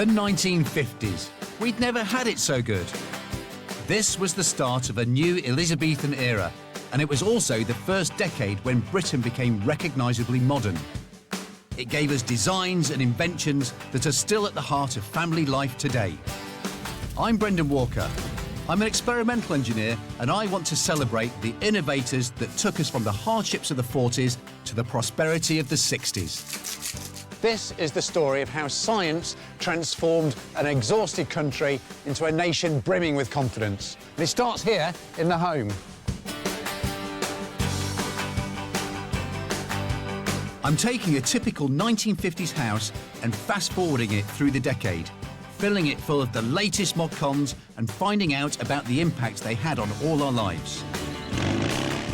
The 1950s. We'd never had it so good. This was the start of a new Elizabethan era, and it was also the first decade when Britain became recognisably modern. It gave us designs and inventions that are still at the heart of family life today. I'm Brendan Walker. I'm an experimental engineer, and I want to celebrate the innovators that took us from the hardships of the 40s to the prosperity of the 60s. This is the story of how science transformed an exhausted country into a nation brimming with confidence. And it starts here in the home. I'm taking a typical 1950s house and fast-forwarding it through the decade, filling it full of the latest mod-cons and finding out about the impact they had on all our lives.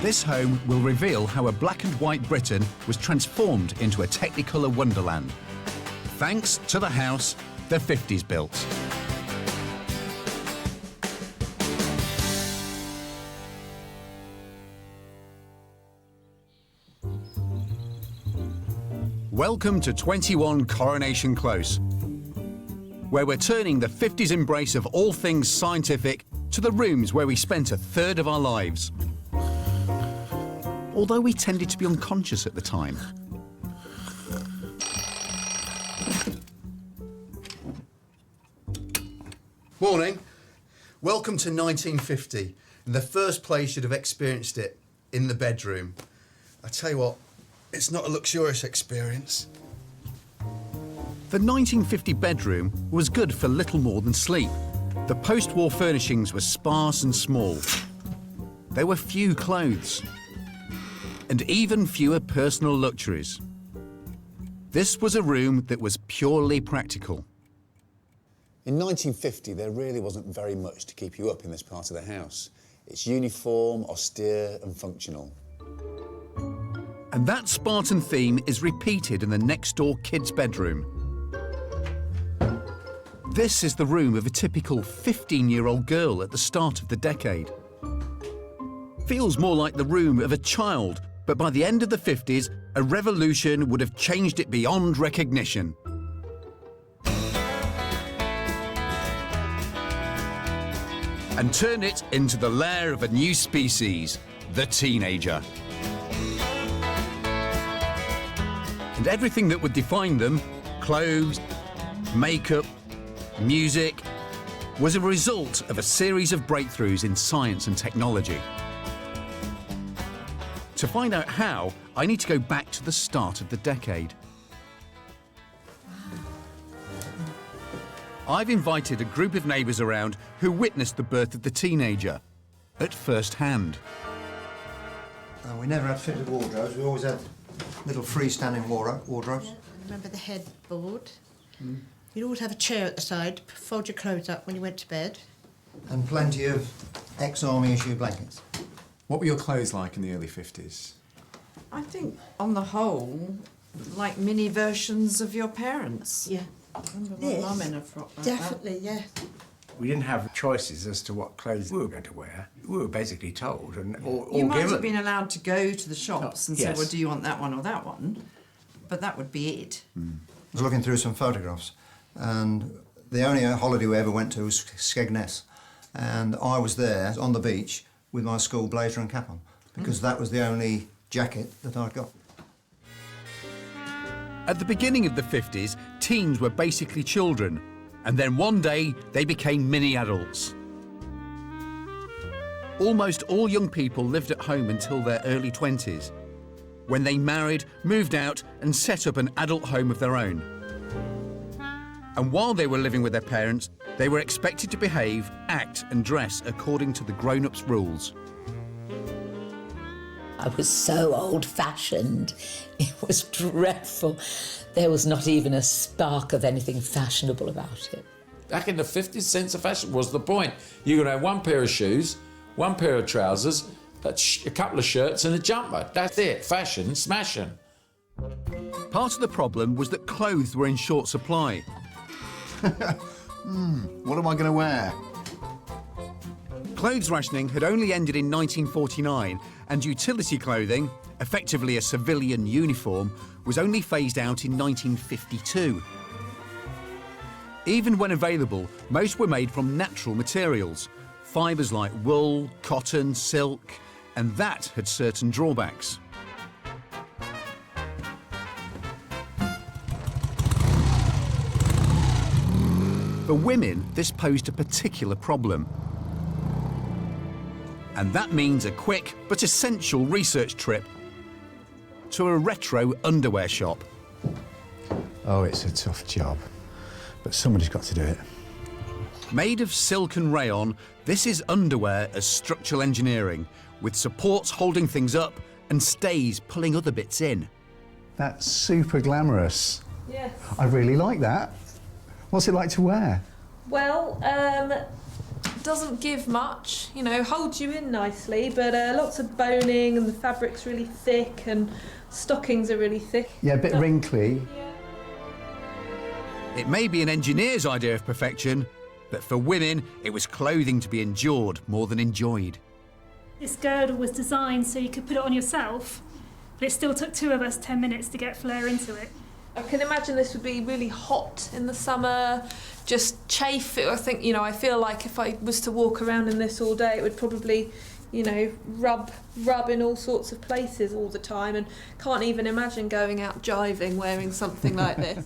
This home will reveal how a black and white Britain was transformed into a Technicolor wonderland, thanks to the house the 50s built. Welcome to 21 Coronation Close, where we're turning the 50s embrace of all things scientific to the rooms where we spent a third of our lives. Although we tended to be unconscious at the time. Morning. Welcome to 1950. The first place you'd have experienced it, in the bedroom. I tell you what, it's not a luxurious experience. The 1950 bedroom was good for little more than sleep. The post-war furnishings were sparse and small. There were few clothes, and even fewer personal luxuries. This was a room that was purely practical. In 1950, there really wasn't very much to keep you up in this part of the house. It's uniform, austere and functional. And that Spartan theme is repeated in the next-door kid's bedroom. This is the room of a typical 15-year-old girl at the start of the decade. Feels more like the room of a child, but by the end of the 50s, a revolution would have changed it beyond recognition. And turned it into the lair of a new species, the teenager. And everything that would define them, clothes, makeup, music, was a result of a series of breakthroughs in science and technology. To find out how, I need to go back to the start of the decade. I've invited a group of neighbours around who witnessed the birth of the teenager at first hand. We never had fitted wardrobes, we always had little freestanding wardrobes. Yeah, remember the headboard? You'd always have a chair at the side, fold your clothes up when you went to bed. And plenty of ex-army issue blankets. What were your clothes like in the early 50s? I think, on the whole, like mini versions of your parents. Yeah. I remember Yes. my mum in a frock like Definitely, yeah. We didn't have choices as to what clothes we were going to wear. We were basically told and or You might given. have been allowed to go to the shops and say, Yes. well, do you want that one or that one? But that would be it. I was looking through some photographs, and the only holiday we ever went to was Skegness. And I was there on the beach with my school blazer and cap on, because that was the only jacket that I'd got. At the beginning of the 50s, teens were basically children, and then one day they became mini-adults. Almost all young people lived at home until their early 20s, when they married, moved out and set up an adult home of their own. And while they were living with their parents, they were expected to behave, act and dress according to the grown-ups' rules. I was so old-fashioned, it was dreadful. There was not even a spark of anything fashionable about it. Back in the 50s, sense of fashion was the point. You're going to have one pair of shoes, one pair of trousers, a couple of shirts and a jumper. That's it, fashion, smashing. Part of the problem was that clothes were in short supply. What am I going to wear? Clothes rationing had only ended in 1949, and utility clothing, effectively a civilian uniform, was only phased out in 1952. Even when available, most were made from natural materials, fibres like wool, cotton, silk, and that had certain drawbacks. For women, this posed a particular problem. And that means a quick but essential research trip to a retro underwear shop. Oh, it's a tough job, but somebody's got to do it. Made of silk and rayon, this is underwear as structural engineering, with supports holding things up and stays pulling other bits in. That's super glamorous. Yes. I really like that. What's it like to wear? Well, doesn't give much, you know, holds you in nicely, but lots of boning and the fabric's really thick and stockings are really thick. Yeah, a bit wrinkly. Yeah. It may be an engineer's idea of perfection, but for women, it was clothing to be endured more than enjoyed. This girdle was designed so you could put it on yourself, but it still took 2 of us 10 minutes to get flare into it. I can imagine this would be really hot in the summer, just chafe. I think, you know, I feel like if I was to walk around in this all day, it would probably, you know, rub in all sorts of places all the time, and can't even imagine going out jiving wearing something like this.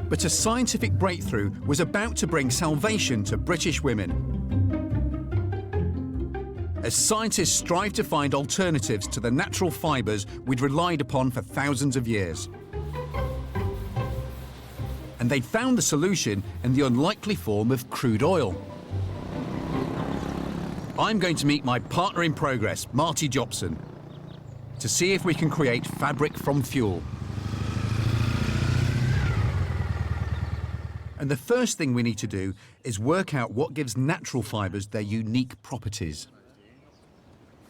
But a scientific breakthrough was about to bring salvation to British women. As scientists strive to find alternatives to the natural fibres we'd relied upon for thousands of years. And they'd found the solution in the unlikely form of crude oil. I'm going to meet my partner in progress, Marty Jobson, to see if we can create fabric from fuel. And the first thing we need to do is work out what gives natural fibres their unique properties.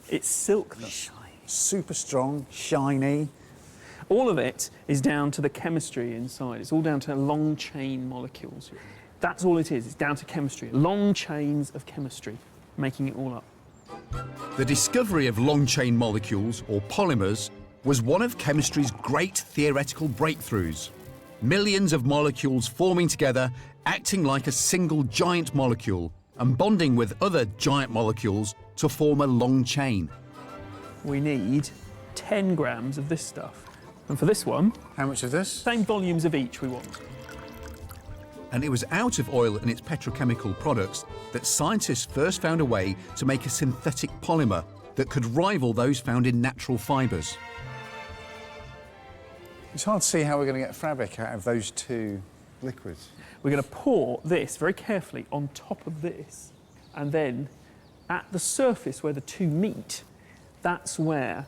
It's silk, super strong, shiny. All of it is down to the chemistry inside. It's all down to long chain molecules. That's all it is. It's down to chemistry. Long chains of chemistry, making it all up. The discovery of long chain molecules, or polymers, was one of chemistry's great theoretical breakthroughs. Millions of molecules forming together, acting like a single giant molecule and bonding with other giant molecules to form a long chain. We need 10 grams of this stuff. And for this one... How much of this? Same volumes of each we want. And it was out of oil and its petrochemical products that scientists first found a way to make a synthetic polymer that could rival those found in natural fibres. It's hard to see how we're going to get fabric out of those two liquids. We're going to pour this very carefully on top of this, and then at the surface where the two meet, that's where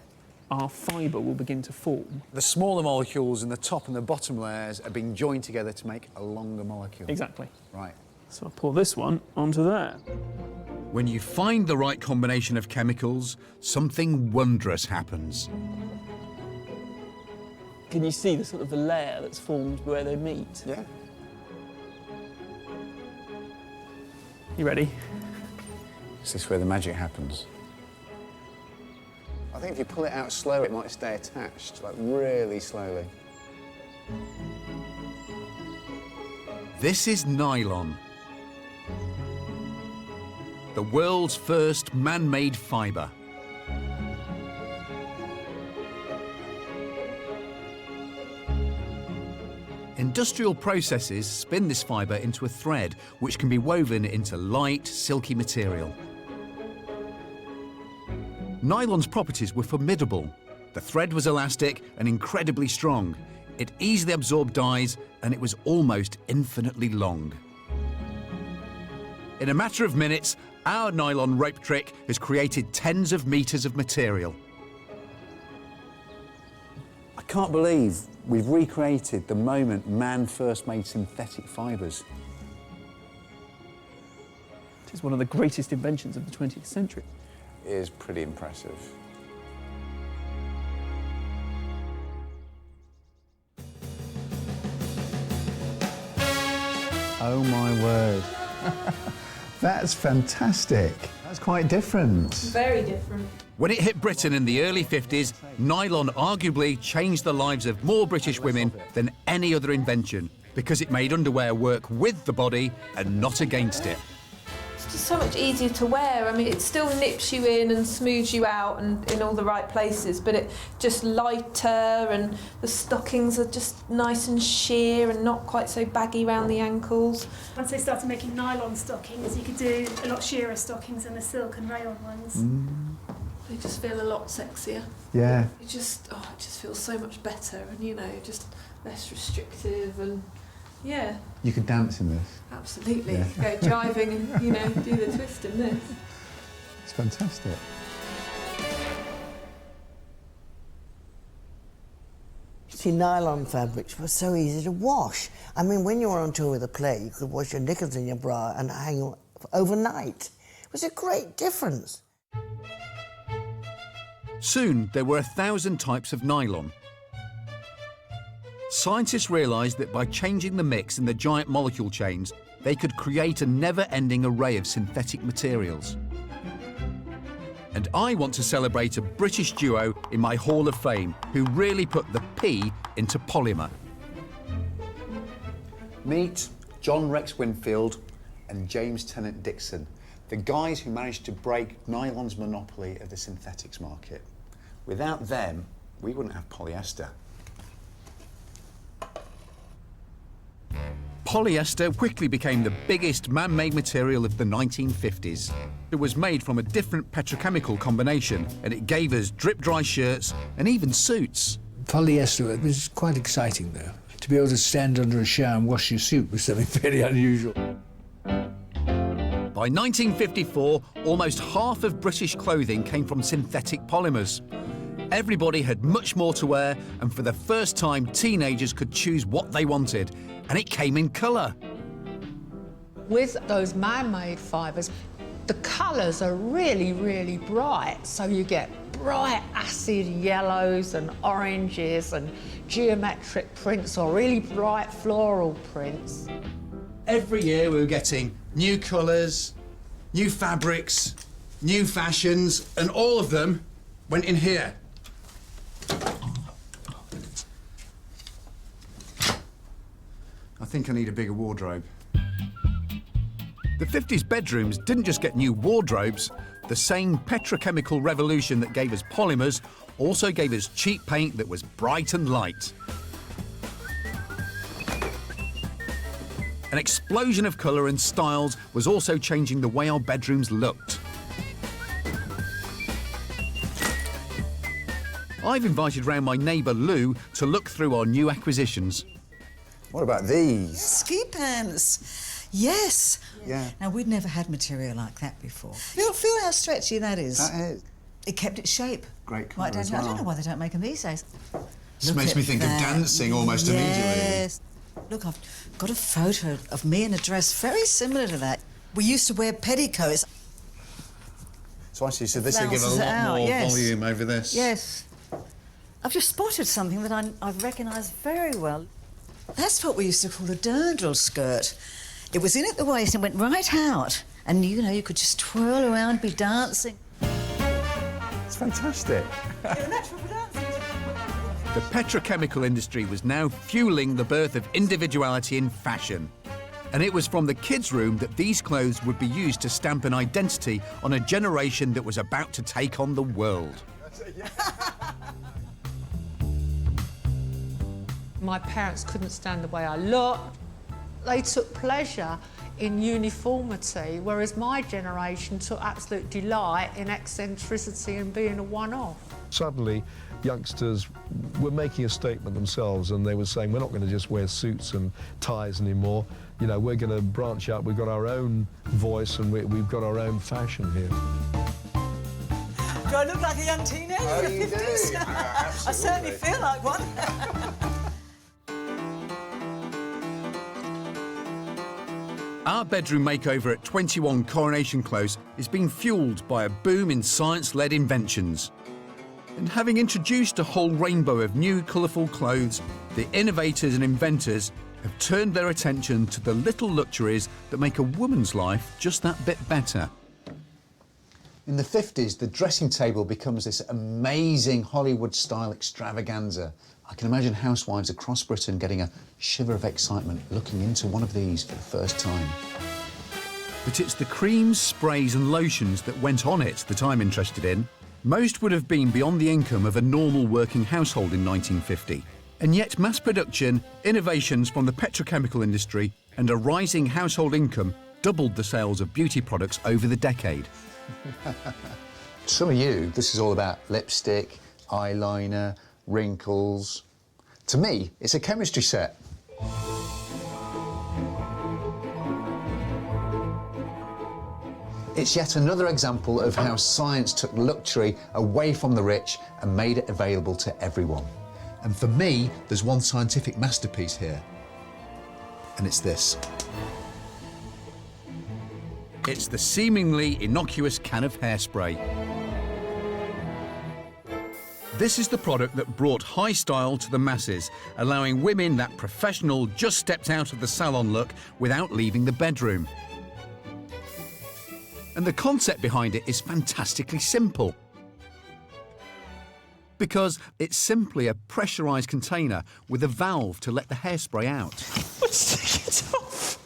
our fibre will begin to form. The smaller molecules in the top and the bottom layers are being joined together to make a longer molecule. Exactly. Right. So I'll pour this one onto there. When you find the right combination of chemicals, something wondrous happens. Can you see the sort of the layer that's formed where they meet? Yeah. You ready? Is this where the magic happens? I think if you pull it out slow, it might stay attached, like really slowly. This is nylon, the world's first man-made fibre. Industrial processes spin this fibre into a thread which can be woven into light, silky material. Nylon's properties were formidable. The thread was elastic and incredibly strong. It easily absorbed dyes, and it was almost infinitely long. In a matter of minutes, our nylon rope trick has created tens of metres of material. I can't believe we've recreated the moment man first made synthetic fibres. It is one of the greatest inventions of the 20th century. It is pretty impressive. Oh my word. That's fantastic. That's quite different. Very different. When it hit Britain in the early 50s, nylon arguably changed the lives of more British women than any other invention. because it made underwear work with the body and not against it. It's just so much easier to wear. I mean, it still nips you in and smooths you out and in all the right places, but it just lighter, and the stockings are just nice and sheer and not quite so baggy around the ankles. Once they started making nylon stockings, you could do a lot sheerer stockings than the silk and rayon ones. They just feel a lot sexier. Yeah. It just feels so much better, and just less restrictive, and yeah. You could dance in this. Absolutely. Yeah. Go driving and do the twist in this. It's fantastic. See, nylon fabrics were so easy to wash. I mean, when you were on tour with a play, you could wash your knickers in your bra and hang them overnight. It was a great difference. Soon, there were 1,000 types of nylon. Scientists realised that by changing the mix in the giant molecule chains, they could create a never-ending array of synthetic materials. And I want to celebrate a British duo in my Hall of Fame who really put the P into polymer. Meet John Rex Winfield and James Tennant Dixon, the guys who managed to break nylon's monopoly of the synthetics market. Without them, we wouldn't have polyester. Polyester quickly became the biggest man-made material of the 1950s. It was made from a different petrochemical combination, and it gave us drip-dry shirts and even suits. Polyester was quite exciting, though. To be able to stand under a shower and wash your suit was something very unusual. By 1954, almost half of British clothing came from synthetic polymers. Everybody had much more to wear, and for the first time, teenagers could choose what they wanted, and it came in colour. With those man-made fibres, the colours are really, really bright, so you get bright acid yellows and oranges and geometric prints or really bright floral prints. Every year we were getting new colours, new fabrics, new fashions, and all of them went in here. I think I need a bigger wardrobe. The 50s bedrooms didn't just get new wardrobes. The same petrochemical revolution that gave us polymers also gave us cheap paint that was bright and light. An explosion of colour and styles was also changing the way our bedrooms looked. I've invited round my neighbour Lou to look through our new acquisitions. What about these? Ski pants. Yes. Yeah. Now, we'd never had material like that before. Feel how stretchy that is. That is. It kept its shape. Great colour Right, as I well. don't know why they don't make them these days. This Look makes at me think of that. dancing almost immediately. Yes. Look, I've got a photo of me in a dress very similar to that. We used to wear petticoats. So I see, so this will give a Flounces it lot out, more yes. volume over this. Yes. I've just spotted something that I've recognised very well. That's what we used to call a dirndl skirt. It was in at the waist and went right out. And, you could just twirl around, be dancing. It's fantastic. The petrochemical industry was now fueling the birth of individuality in fashion. And it was from the kids' room that these clothes would be used to stamp an identity on a generation that was about to take on the world. My parents couldn't stand the way I looked. They took pleasure in uniformity, whereas my generation took absolute delight in eccentricity and being a one-off. Suddenly, youngsters were making a statement themselves, and they were saying, we're not going to just wear suits and ties anymore. We're going to branch out. We've got our own voice, and we've got our own fashion here. Do I look like a young teenager in the 50s? Yeah, I certainly feel like one. Our bedroom makeover at 21 Coronation Close is being fuelled by a boom in science-led inventions. And having introduced a whole rainbow of new colourful clothes, the innovators and inventors have turned their attention to the little luxuries that make a woman's life just that bit better. In the 50s, the dressing table becomes this amazing Hollywood-style extravaganza. I can imagine housewives across Britain getting a shiver of excitement looking into one of these for the first time. But it's the creams, sprays and lotions that went on it that I'm interested in. Most would have been beyond the income of a normal working household in 1950. And yet mass production, innovations from the petrochemical industry and a rising household income doubled the sales of beauty products over the decade. Some of you, this is all about lipstick, eyeliner, wrinkles. To me, it's a chemistry set. It's yet another example of how science took luxury away from the rich and made it available to everyone. And for me, there's one scientific masterpiece here, and it's this. It's the seemingly innocuous can of hairspray. This is the product that brought high style to the masses, allowing women that professional, just stepped out of the salon look without leaving the bedroom. And the concept behind it is fantastically simple. Because it's simply a pressurised container with a valve to let the hairspray out. Take it off!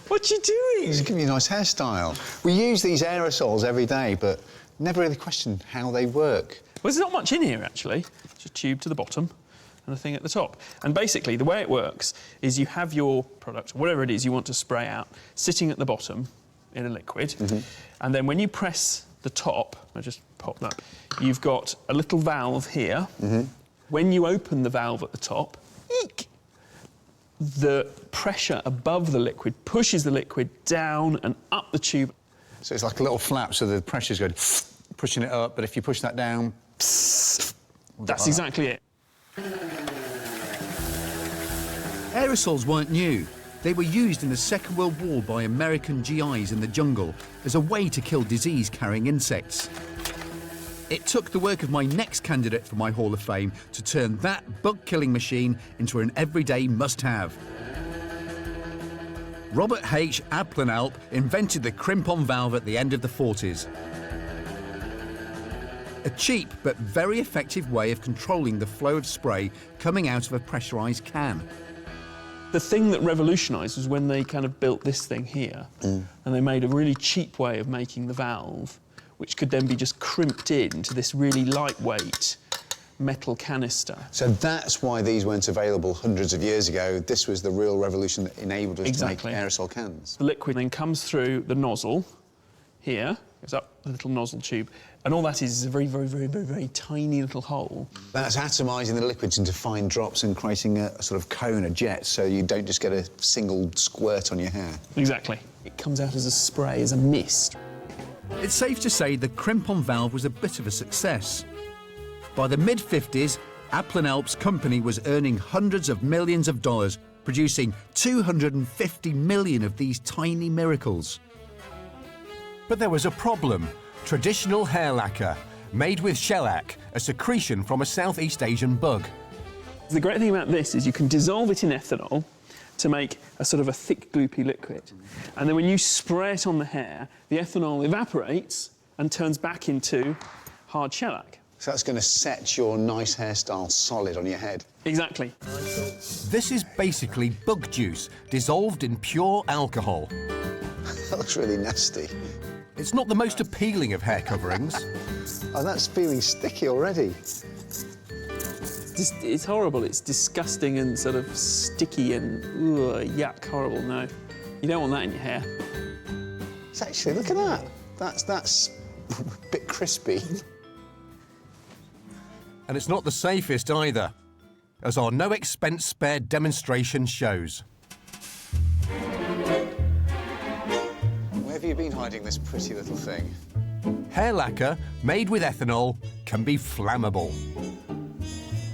What are you doing? It's giving you a nice hairstyle. We use these aerosols every day, but never really questioned how they work. Well, there's not much in here, actually. It's a tube to the bottom and a thing at the top. And basically, the way it works is you have your product, whatever it is you want to spray out, sitting at the bottom in a liquid. And then when you press the top, I just pop that, you've got a little valve here. When you open the valve at the top, eek, the pressure above the liquid pushes the liquid down and up the tube. So it's like a little flap, so the pressure's going pushing it up, but if you push that down... That's exactly it. Aerosols weren't new. They were used in the Second World War by American GIs in the jungle as a way to kill disease-carrying insects. It took the work of my next candidate for my Hall of Fame to turn that bug-killing machine into an everyday must-have. Robert H. Abplanalp invented the crimp-on valve at the end of the 40s. A cheap but very effective way of controlling the flow of spray coming out of a pressurised can. The thing that revolutionised was when they kind of built this thing here, and they made a really cheap way of making the valve, which could then be just crimped into this really lightweight metal canister. So that's why these weren't available hundreds of years ago. This was the real revolution that enabled us to make aerosol cans. The liquid then comes through the nozzle here, goes up the little nozzle tube, and all that is a very, very, very, very, very tiny little hole. That's atomising the liquids into fine drops and creating a sort of cone, a jet, so you don't just get a single squirt on your hair. Exactly. It comes out as a spray, as a mist. It's safe to say the crimp-on valve was a bit of a success. By the mid-50s, Abplanalp's company was earning hundreds of millions of dollars, producing 250 million of these tiny miracles. But there was a problem. Traditional hair lacquer, made with shellac, a secretion from a Southeast Asian bug. The great thing about this is you can dissolve it in ethanol to make a sort of a thick, gloopy liquid. And then when you spray it on the hair, the ethanol evaporates and turns back into hard shellac. So that's going to set your nice hairstyle solid on your head. Exactly. This is basically bug juice, dissolved in pure alcohol. That looks really nasty. It's not the most appealing of hair coverings. Oh, that's feeling sticky already. It's horrible. It's disgusting and sort of sticky and yuck, horrible. No, you don't want that in your hair. It's actually, look at that. That's a bit crispy. And it's not the safest either, as our no-expense-spared demonstration shows. Where have you been hiding this pretty little thing? Hair lacquer, made with ethanol, can be flammable.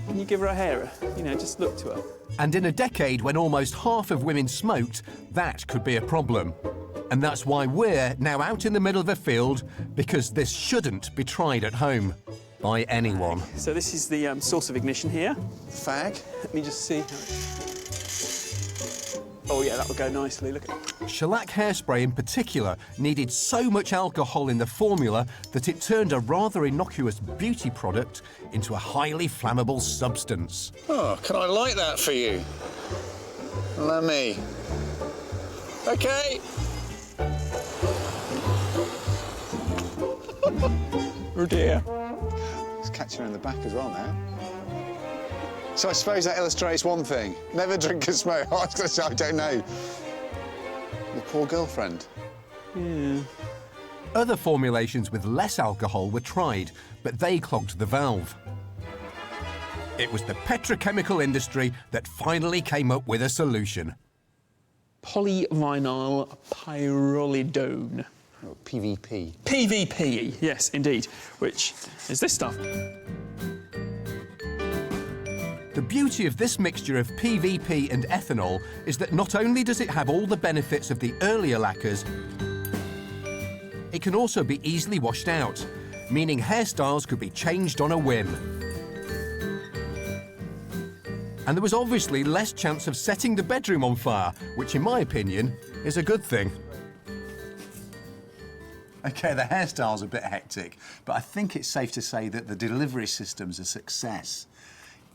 Can you give her a hair? You know, just look to her. And in a decade when almost half of women smoked, that could be a problem. And that's why we're now out in the middle of a field, because this shouldn't be tried at home by anyone. So this is the source of ignition here. Fag. Let me just see. Oh yeah, that would go nicely, look at Shellac hairspray in particular needed so much alcohol in the formula that it turned a rather innocuous beauty product into a highly flammable substance. Oh, can I light that for you? Let me. Okay. Oh dear. It's catching her in the back as well now. So I suppose that illustrates one thing. Never drink and smoke. I was going to say, I don't know. Your poor girlfriend. Yeah. Other formulations with less alcohol were tried, but they clogged the valve. It was the petrochemical industry that finally came up with a solution. Polyvinyl pyrrolidone. Oh, PVP. PVP, yes, indeed, which is this stuff. The beauty of this mixture of PVP and ethanol is that not only does it have all the benefits of the earlier lacquers, it can also be easily washed out, meaning hairstyles could be changed on a whim. And there was obviously less chance of setting the bedroom on fire, which in my opinion is a good thing. OK, the hairstyle's a bit hectic, but I think it's safe to say that the delivery system's a success.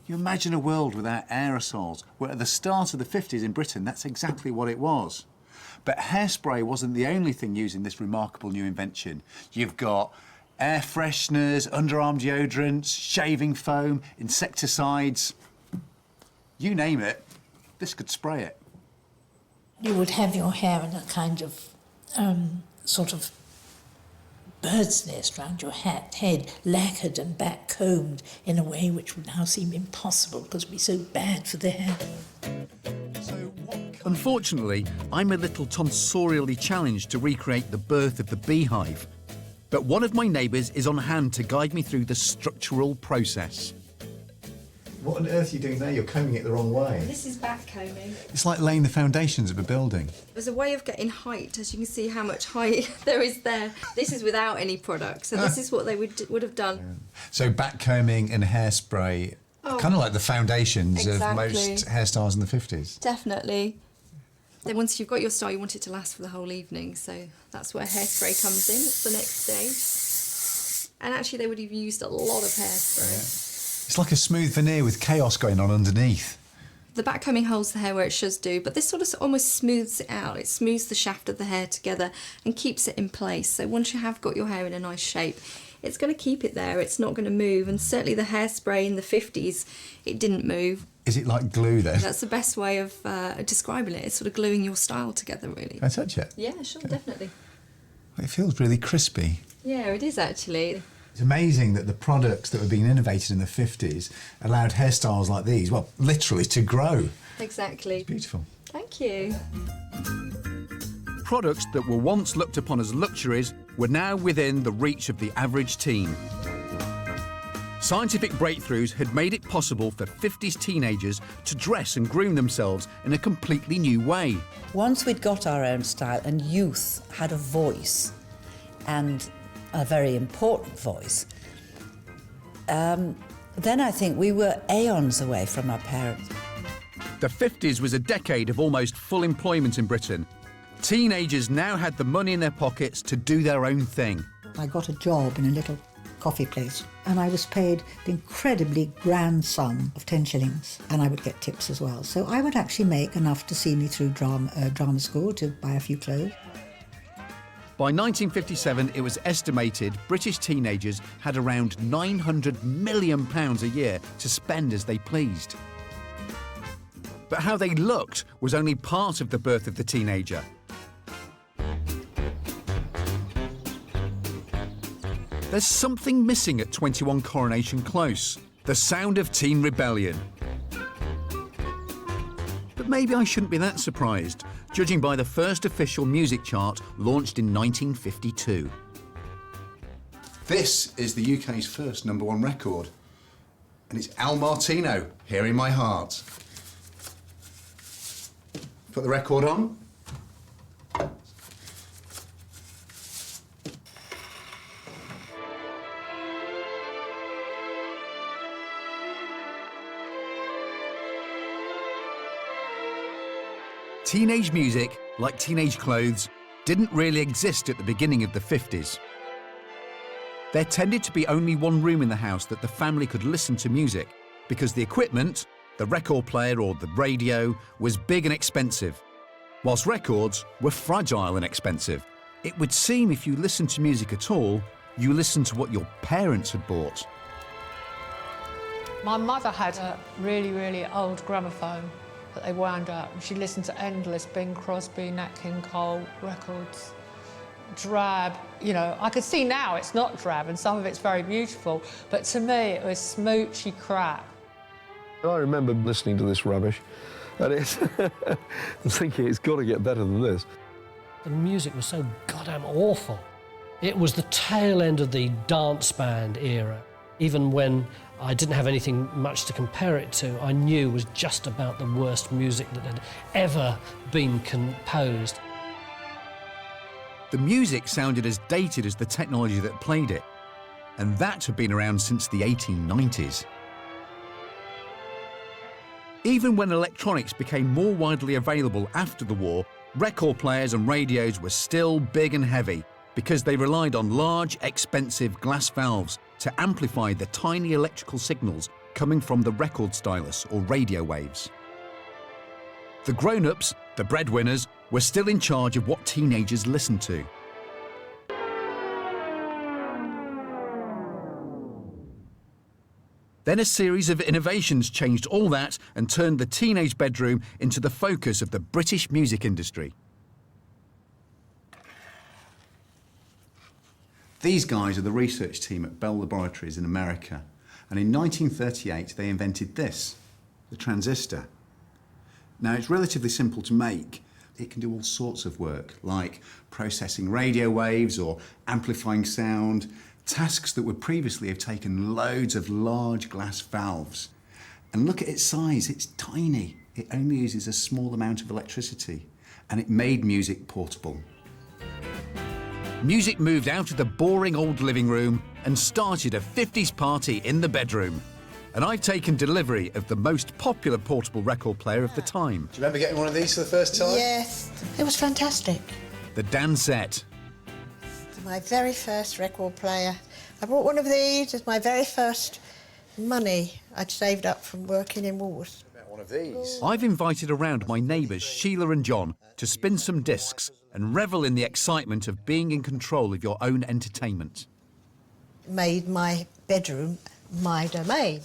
You imagine a world without aerosols, where at the start of the 50s in Britain, that's exactly what it was. But hairspray wasn't the only thing used in this remarkable new invention. You've got air fresheners, underarm deodorants, shaving foam, insecticides. You name it, this could spray it. You would have your hair in a kind of sort of bird's nest round your head, lacquered and back-combed in a way which would now seem impossible because it would be so bad for the hair. Unfortunately, I'm a little tonsorially challenged to recreate the birth of the beehive. But one of my neighbours is on hand to guide me through the structural process. What on earth are you doing there? You're combing it the wrong way. This is back combing. It's like laying the foundations of a building. There's a way of getting height, as you can see how much height there is there. This is without any product, so this is what they would have done. Yeah. So backcombing and hairspray, kind of like the foundations of most hairstyles in the 50s. Definitely. Then once you've got your style, you want it to last for the whole evening, so that's where hairspray comes in. It's the next stage. And actually they would have used a lot of hairspray. Yeah. It's like a smooth veneer with chaos going on underneath. The backcombing holds the hair where it should do, but this sort of almost smooths it out. It smooths the shaft of the hair together and keeps it in place. So once you have got your hair in a nice shape, it's going to keep it there. It's not going to move. And certainly the hairspray in the 50s, it didn't move. Is it like glue then? That's the best way of describing it. It's sort of gluing your style together, really. Can I touch it? Yeah, sure, definitely. It feels really crispy. Yeah, it is actually. It's amazing that the products that were being innovated in the 50s allowed hairstyles like these, well, literally to grow. Exactly. It's beautiful. Thank you. Products that were once looked upon as luxuries were now within the reach of the average teen. Scientific breakthroughs had made it possible for 50s teenagers to dress and groom themselves in a completely new way. Once we'd got our own style and youth had a voice, and a very important voice, then I think we were aeons away from our parents. The 50s was a decade of almost full employment in Britain. Teenagers now had the money in their pockets to do their own thing. I got a job in a little coffee place and I was paid the incredibly grand sum of 10 shillings, and I would get tips as well. So I would actually make enough to see me through drama school, to buy a few clothes. By 1957, it was estimated British teenagers had around £900 million a year to spend as they pleased. But how they looked was only part of the birth of the teenager. There's something missing at 21 Coronation Close, the sound of teen rebellion. But maybe I shouldn't be that surprised, judging by the first official music chart launched in 1952. This is the UK's first #1 record, and it's Al Martino, Here in My Heart. Put the record on. Teenage music, like teenage clothes, didn't really exist at the beginning of the 50s. There tended to be only one room in the house that the family could listen to music, because the equipment, the record player or the radio, was big and expensive, whilst records were fragile and expensive. It would seem if you listened to music at all, you listened to what your parents had bought. My mother had a really, really old gramophone that they wound up, and she listened to endless Bing Crosby, Nat King Cole records. Drab, you know, I could see now it's not drab and some of it's very beautiful, but to me it was smoochy crap. I remember listening to this rubbish and it's and thinking it's got to get better than this. The music was so goddamn awful. It was the tail end of the dance band era. Even when I didn't have anything much to compare it to, I knew it was just about the worst music that had ever been composed. The music sounded as dated as the technology that played it, and that had been around since the 1890s. Even when electronics became more widely available after the war, record players and radios were still big and heavy because they relied on large, expensive glass valves to amplify the tiny electrical signals coming from the record stylus or radio waves. The grown-ups, the breadwinners, were still in charge of what teenagers listened to. Then a series of innovations changed all that and turned the teenage bedroom into the focus of the British music industry. These guys are the research team at Bell Laboratories in America, and in 1938 they invented this, the transistor. Now it's relatively simple to make. It can do all sorts of work, like processing radio waves or amplifying sound, tasks that would previously have taken loads of large glass valves. And look at its size, it's tiny. It only uses a small amount of electricity, and it made music portable. Music moved out of the boring old living room and started a 50s party in the bedroom. And I've taken delivery of the most popular portable record player of the time. Do you remember getting one of these for the first time? Yes, it was fantastic. The Dansette. My very first record player. I bought one of these as my very first money I'd saved up from working in Woolworths. One of these. I've invited around my neighbours Sheila and John to spin some discs and revel in the excitement of being in control of your own entertainment. Made my bedroom my domain.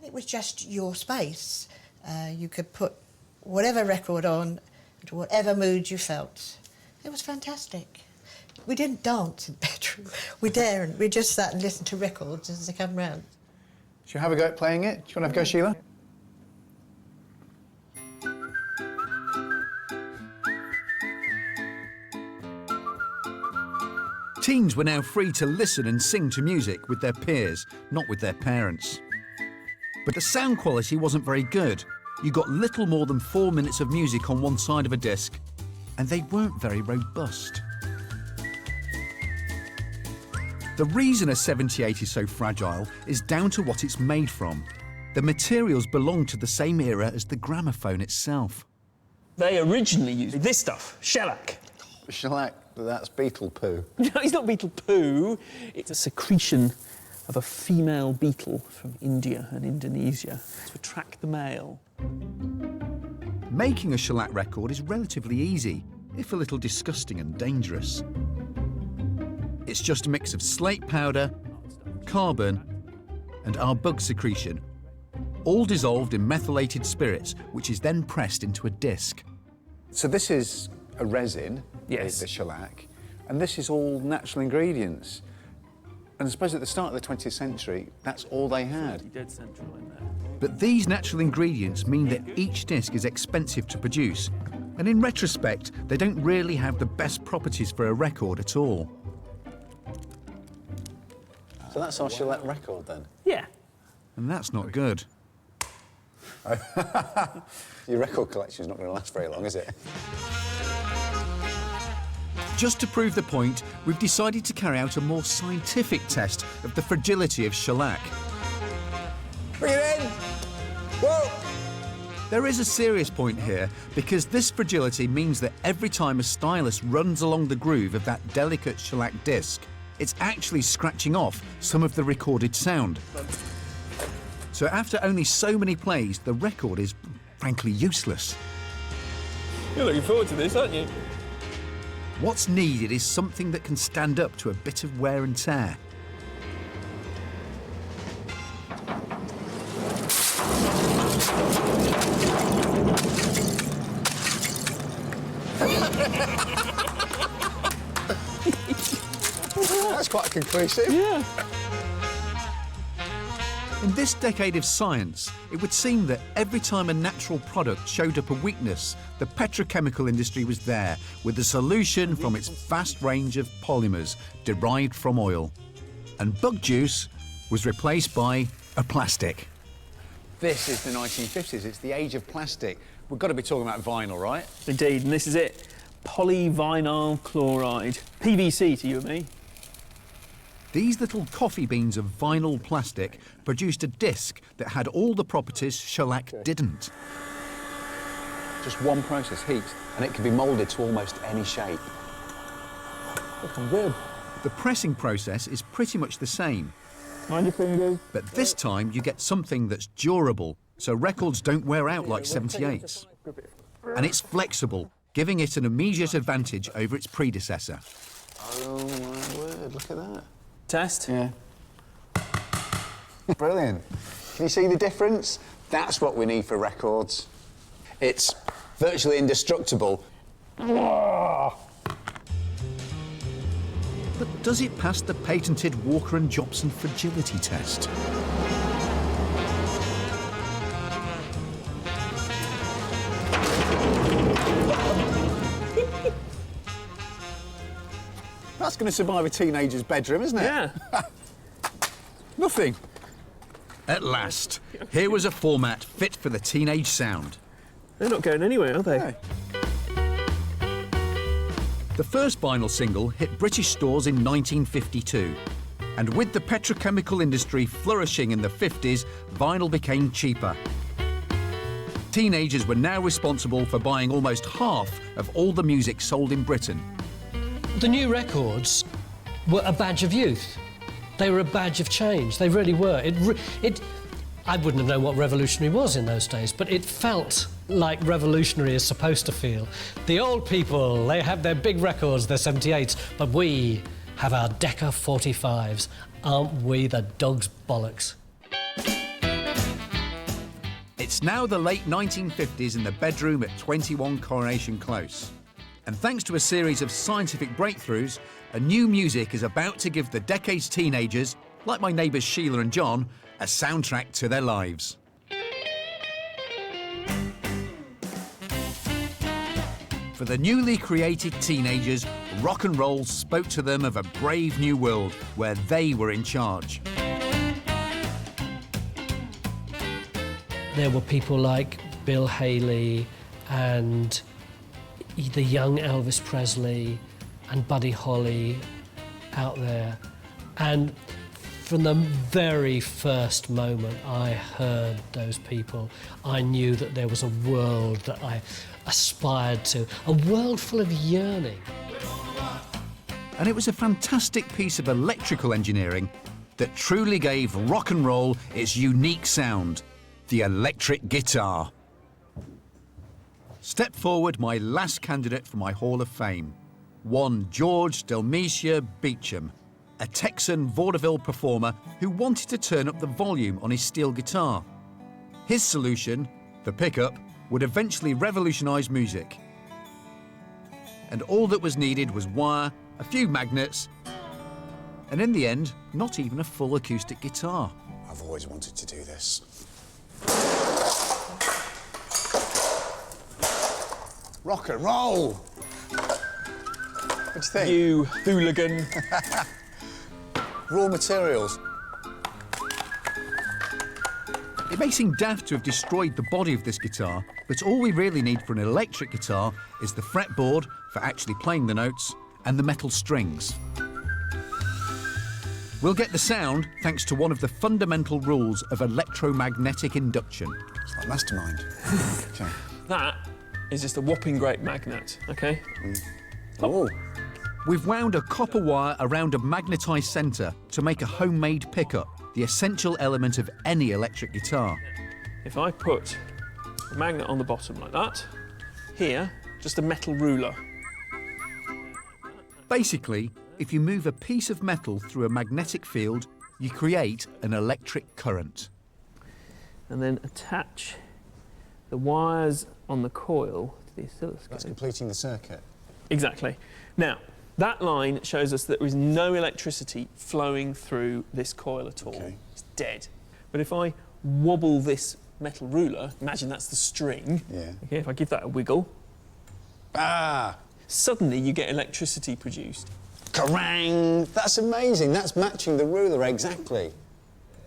It was just your space. You could put whatever record on to whatever mood you felt. It was fantastic. We didn't dance in the bedroom. We daren't. We just sat and listened to records as they come round. Should you have a go at playing it? Do you want to have a go, Sheila? Teens were now free to listen and sing to music with their peers, not with their parents. But the sound quality wasn't very good. You got little more than 4 minutes of music on one side of a disc, and they weren't very robust. The reason a 78 is so fragile is down to what it's made from. The materials belong to the same era as the gramophone itself. They originally used this stuff, shellac. Shellac, that's beetle poo. No, it's not beetle poo. It's a secretion of a female beetle from India and Indonesia to attract the male. Making a shellac record is relatively easy, if a little disgusting and dangerous. It's just a mix of slate powder, carbon, and our bug secretion, all dissolved in methylated spirits, which is then pressed into a disc. So this is a resin, yes, the shellac, and this is all natural ingredients. And I suppose at the start of the 20th century, that's all they had. Dead central in there. But these natural ingredients mean that each disc is expensive to produce, and in retrospect, they don't really have the best properties for a record at all. So that's our shellac record then? Yeah. And that's not good. Your record collection's not going to last very long, is it? Just to prove the point, we've decided to carry out a more scientific test of the fragility of shellac. Bring it in! Whoa! There is a serious point here, because this fragility means that every time a stylus runs along the groove of that delicate shellac disc, it's actually scratching off some of the recorded sound. So after only so many plays, the record is frankly useless. You're looking forward to this, aren't you? What's needed is something that can stand up to a bit of wear and tear. That's quite conclusive. Yeah. In this decade of science, it would seem that every time a natural product showed up a weakness, the petrochemical industry was there with a solution from its vast range of polymers derived from oil. And bug juice was replaced by a plastic. This is the 1950s. It's the age of plastic. We've got to be talking about vinyl, right? Indeed, and this is it. Polyvinyl chloride. PVC to you and me. These little coffee beans of vinyl plastic produced a disc that had all the properties shellac didn't. Just one process, heat, and it can be moulded to almost any shape. Looking good. The pressing process is pretty much the same. Mind your fingers. But this time you get something that's durable, so records don't wear out like 78s. And it's flexible, giving it an immediate advantage over its predecessor. Oh my word, look at that. Test? Yeah. Brilliant. Can you see the difference? That's what we need for records. It's virtually indestructible. But does it pass the patented Walker and Jobson fragility test? That's going to survive a teenager's bedroom, isn't it? Yeah. Nothing. At last, here was a format fit for the teenage sound. They're not going anywhere, are they? No. The first vinyl single hit British stores in 1952. And with the petrochemical industry flourishing in the 50s, vinyl became cheaper. Teenagers were now responsible for buying almost half of all the music sold in Britain. The new records were a badge of youth. They were a badge of change. They really were. I wouldn't have known what revolutionary was in those days, but it felt like revolutionary is supposed to feel. The old people, they have their big records, their 78s, but we have our Decca 45s. Aren't we the dog's bollocks? It's now the late 1950s in the bedroom at 21 Coronation Close. And thanks to a series of scientific breakthroughs, a new music is about to give the decade's teenagers, like my neighbours Sheila and John, a soundtrack to their lives. For the newly created teenagers, rock and roll spoke to them of a brave new world where they were in charge. There were people like Bill Haley and the young Elvis Presley and Buddy Holly out there. And from the very first moment I heard those people, I knew that there was a world that I aspired to, a world full of yearning. And it was a fantastic piece of electrical engineering that truly gave rock and roll its unique sound, the electric guitar. Step forward my last candidate for my Hall of Fame, one George Delmetia Beecham, a Texan vaudeville performer who wanted to turn up the volume on his steel guitar. His solution, the pickup, would eventually revolutionise music. And all that was needed was wire, a few magnets, and in the end, not even a full acoustic guitar. I've always wanted to do this. Rock and roll! What do you think? You hooligan. Raw materials. It may seem daft to have destroyed the body of this guitar, but all we really need for an electric guitar is the fretboard for actually playing the notes and the metal strings. We'll get the sound thanks to one of the fundamental rules of electromagnetic induction. It's like mastermind. Okay. That is just a whopping great magnet, OK? Oh. We've wound a copper wire around a magnetised centre to make a homemade pickup, the essential element of any electric guitar. If I put a magnet on the bottom like that, here, just a metal ruler. Basically, if you move a piece of metal through a magnetic field, you create an electric current. And then attach the wires on the coil to the oscilloscope. That's completing the circuit. Exactly. Now, that line shows us that there is no electricity flowing through this coil at all. Okay. It's dead. But if I wobble this metal ruler, imagine that's the string. Yeah. Okay, if I give that a wiggle, ah! Suddenly you get electricity produced. Kerrang! That's amazing. That's matching the ruler exactly.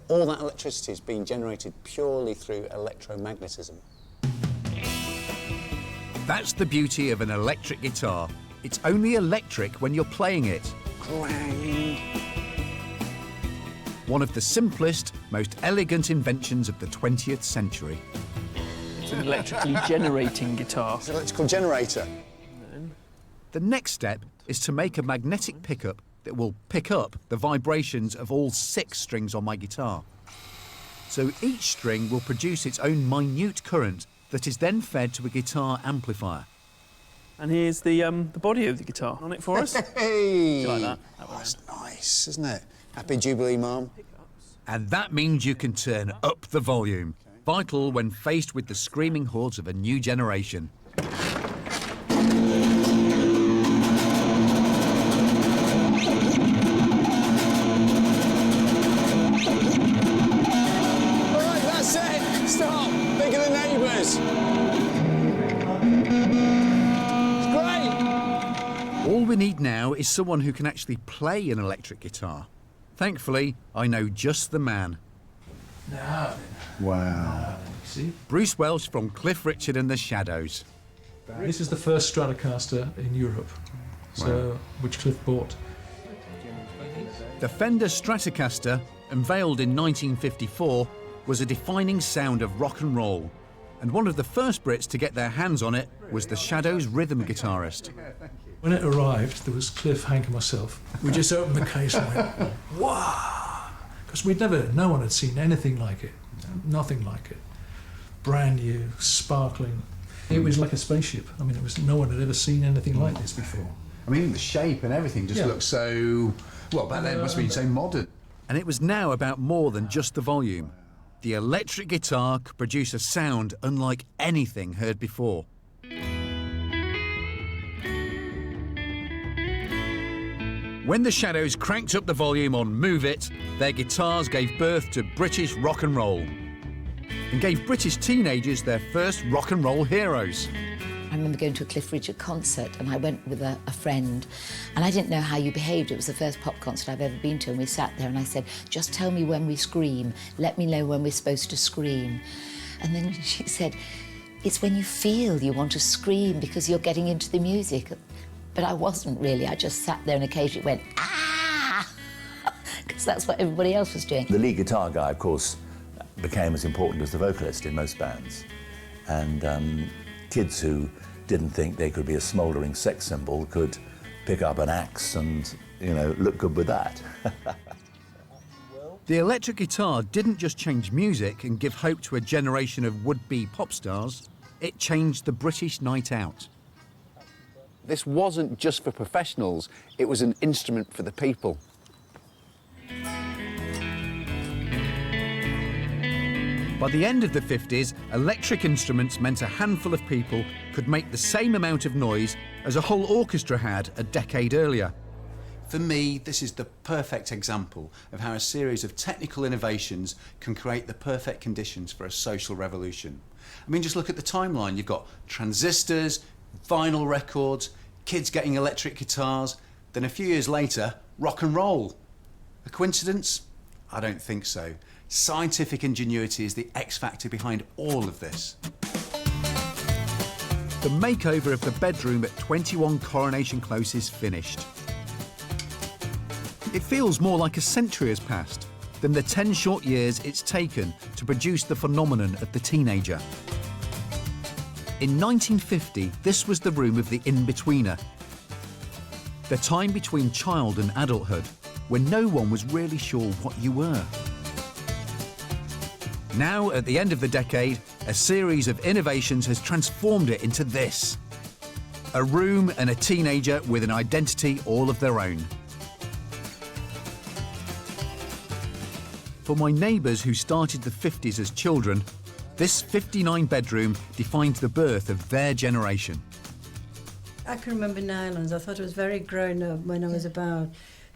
All that electricity is being generated purely through electromagnetism. That's the beauty of an electric guitar. It's only electric when you're playing it. Kerrang! One of the simplest, most elegant inventions of the 20th century. It's an electrically generating guitar. It's an electrical generator. The next step is to make a magnetic pickup that will pick up the vibrations of all 6 strings on my guitar. So each string will produce its own minute current that is then fed to a guitar amplifier. And here's the body of the guitar on it for us. Hey! Do you like that? That's nice, isn't it? Happy Jubilee, Mum. And that means you can turn up the volume. Vital when faced with the screaming hordes of a new generation. All we need now is someone who can actually play an electric guitar. Thankfully, I know just the man. Wow. See? Bruce Welsh from Cliff Richard and the Shadows. This is the first Stratocaster in Europe, which Cliff bought. The Fender Stratocaster, unveiled in 1954, was a defining sound of rock and roll. And one of the first Brits to get their hands on it was the Shadows rhythm guitarist. When it arrived, there was Cliff, Hank and myself. We just opened the case and went, wow! Because no one had seen anything like it. Nothing like it. Brand new, sparkling. It was like a spaceship. I mean, no one had ever seen anything like this before. I mean, the shape and everything just looks so... Well, back then it must have been so modern. And it was now about more than just the volume. The electric guitar could produce a sound unlike anything heard before. When the Shadows cranked up the volume on Move It, their guitars gave birth to British rock and roll and gave British teenagers their first rock and roll heroes. I remember going to a Cliff Richard concert and I went with a friend and I didn't know how you behaved. It was the first pop concert I've ever been to, and we sat there and I said, just tell me when we scream. Let me know when we're supposed to scream. And then she said, it's when you feel you want to scream because you're getting into the music. But I wasn't really. I just sat there and occasionally went, ah! Because that's what everybody else was doing. The lead guitar guy, of course, became as important as the vocalist in most bands. And kids who didn't think they could be a smouldering sex symbol could pick up an axe and, look good with that. The electric guitar didn't just change music and give hope to a generation of would-be pop stars. It changed the British night out. This wasn't just for professionals, it was an instrument for the people. By the end of the 50s, electric instruments meant a handful of people could make the same amount of noise as a whole orchestra had a decade earlier. For me, this is the perfect example of how a series of technical innovations can create the perfect conditions for a social revolution. I mean, just look at the timeline. You've got transistors, vinyl records, kids getting electric guitars, then a few years later, rock and roll. A coincidence? I don't think so. Scientific ingenuity is the X factor behind all of this. The makeover of the bedroom at 21 Coronation Close is finished. It feels more like a century has passed. than the 10 short years it's taken to produce the phenomenon of the teenager. In 1950, this was the room of the in-betweener, the time between child and adulthood, when no one was really sure what you were. Now, at the end of the decade, a series of innovations has transformed it into this: a room and a teenager with an identity all of their own. For my neighbours who started the 50s as children, this 59-bedroom defined the birth of their generation. I can remember nylons. I thought it was very grown up when I was about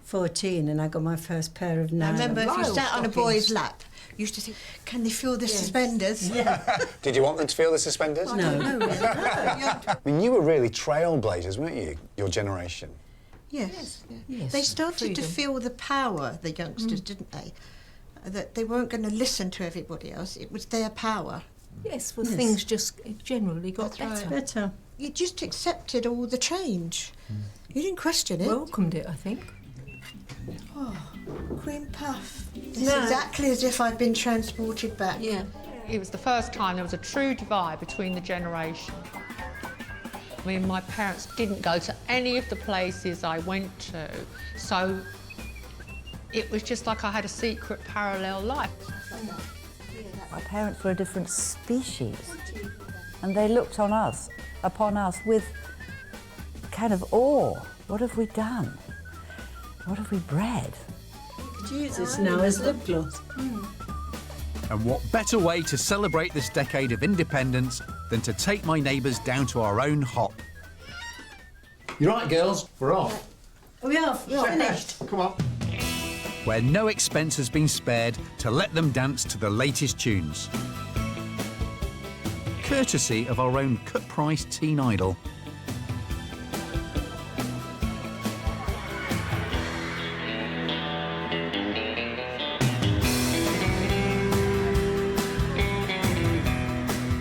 14 and I got my first pair of nylon. I remember if you Vinyl sat on a stockings. boy's lap, you used to think, can they feel the suspenders? Yeah. Did you want them to feel the suspenders? No. I mean, you were really trailblazers, weren't you, your generation? Yes. Yes, They started to freedom. feel the power, the youngsters, didn't they? That they weren't going to listen to everybody else. It was their power. Yes, well, Yes. things just generally got That's better. right. Better. You just accepted all the change. You didn't question it. Welcomed it, I think. Oh, cream puff. It's No. exactly as if I'd been transported back. Yeah. It was the first time there was a true divide between the generations. I mean, my parents didn't go to any of the places I went to, so it was just like I had a secret parallel life. My parents were a different species, and they looked on us, upon us, with kind of awe. What have we done? What have we bred? You could use this now as lip gloss. And what better way to celebrate this decade of independence than to take my neighbours down to our own hop? You're right, girls, we're off. We are finished. Come on. Where no expense has been spared to let them dance to the latest tunes. Courtesy of our own cut-price teen idol.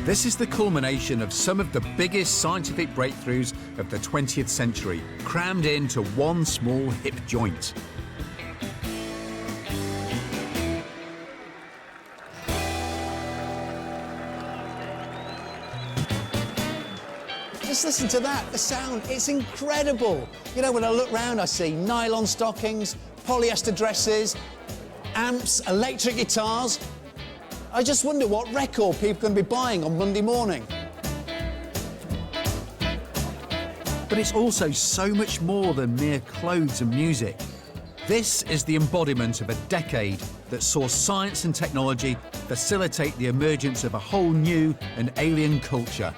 This is the culmination of some of the biggest scientific breakthroughs of the 20th century, crammed into one small hip joint. Just listen to that, the sound, it's incredible. You know, when I look round, I see nylon stockings, polyester dresses, amps, electric guitars. I just wonder what record people are going to be buying on Monday morning. But it's also so much more than mere clothes and music. This is the embodiment of a decade that saw science and technology facilitate the emergence of a whole new and alien culture,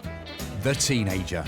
the teenager.